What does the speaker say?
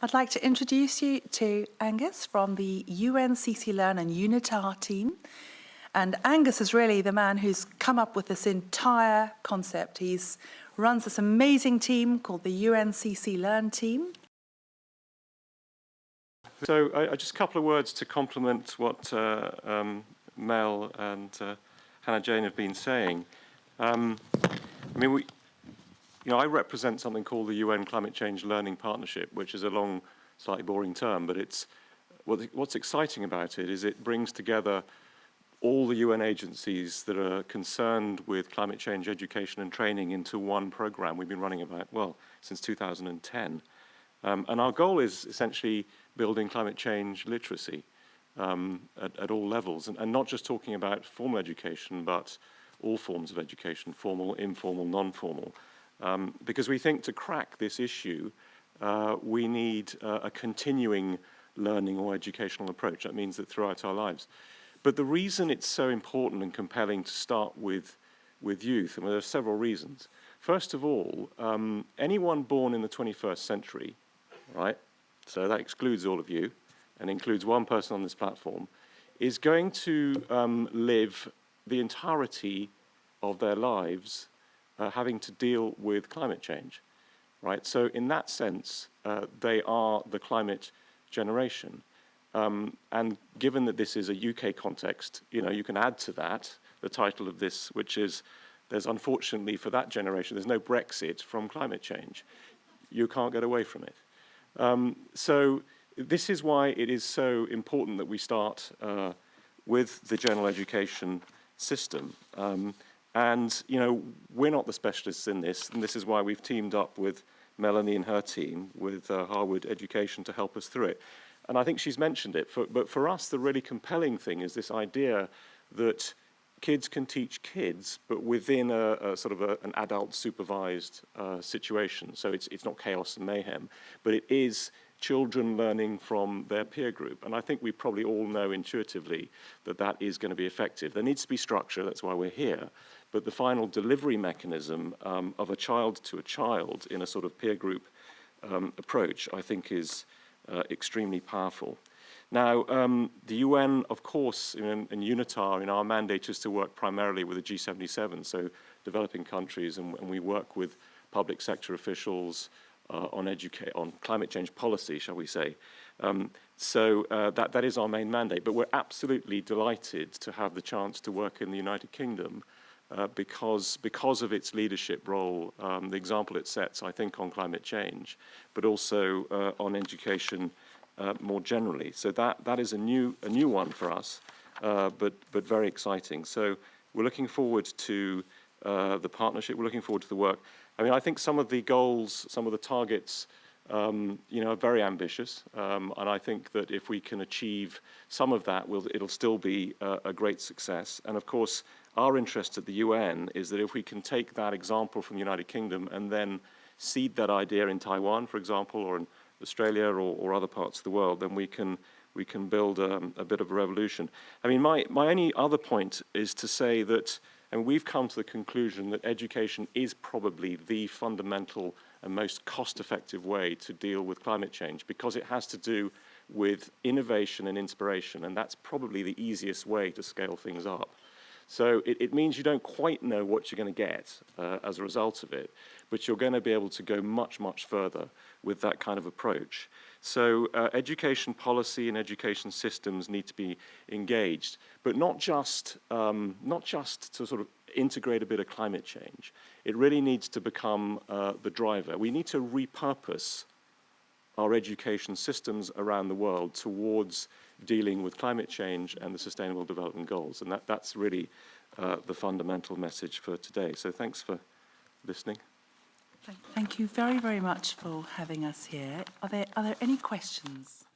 I'd like to introduce you to Angus from the UNCC Learn and UNITAR team. And Angus is really the man who's come up with this entire concept. He runs this amazing team called the UNCC Learn team. So just a couple of words to complement what Mel and Hannah Jane have been saying. I represent something called the UN Climate Change Learning Partnership, which is a long, slightly boring term, but it's what's exciting about it is it brings together all the UN agencies that are concerned with climate change education and training into one program. We've been running since 2010. And our goal is essentially building climate change literacy at all levels, and not just talking about formal education, but all forms of education, formal, informal, non-formal. Because we think to crack this issue, we need a continuing learning or educational approach. That means that throughout our lives. But the reason it's so important and compelling to start with youth, and there are several reasons. First of all, anyone born in the 21st century, right, so that excludes all of you and includes one person on this platform, is going to live the entirety of their lives having to deal with climate change, right? So in that sense, they are the climate generation. And given that this is a UK context, you can add to that the title of this, which is, there's unfortunately for that generation, there's no Brexit from climate change. You can't get away from it. So this is why it is so important that we start with the general education system. And we're not the specialists in this, and this is why we've teamed up with Melanie and her team with Harwood Education to help us through it. And I think she's mentioned it, but for us, the really compelling thing is this idea that kids can teach kids, but within a sort of an adult supervised situation. So it's not chaos and mayhem, but it is children learning from their peer group. And I think we probably all know intuitively that that is going to be effective. There needs to be structure, that's why we're here. But the final delivery mechanism of a child to a child in a sort of peer group approach, I think is extremely powerful. Now, the UN, of course, and UNITAR, our mandate is to work primarily with the G77, so developing countries, and we work with public sector officials on climate change policy, shall we say. So that is our main mandate, but we're absolutely delighted to have the chance to work in the United Kingdom because of its leadership role, the example it sets, I think, on climate change, but also on education more generally. So that is a new one for us, but very exciting. So we're looking forward to the partnership. We're looking forward to the work. I think some of the goals, some of the targets, are very ambitious, and I think that if we can achieve some of that, it'll still be a great success. And of course, our interest at the UN is that if we can take that example from the United Kingdom and then seed that idea in Taiwan, for example, or in Australia or other parts of the world, then we can build a bit of a revolution. My only other point is to say that, and we've come to the conclusion that education is probably the fundamental and most cost-effective way to deal with climate change because it has to do with innovation and inspiration, and that's probably the easiest way to scale things up. So it means you don't quite know what you're going to get as a result of it, but you're going to be able to go much, much further with that kind of approach. So education policy and education systems need to be engaged, but not just to sort of integrate a bit of climate change. It really needs to become the driver. We need to repurpose our education systems around the world towards dealing with climate change and the Sustainable Development Goals. And that's really the fundamental message for today. So thanks for listening. Thank you very, very much for having us here. Are there any questions?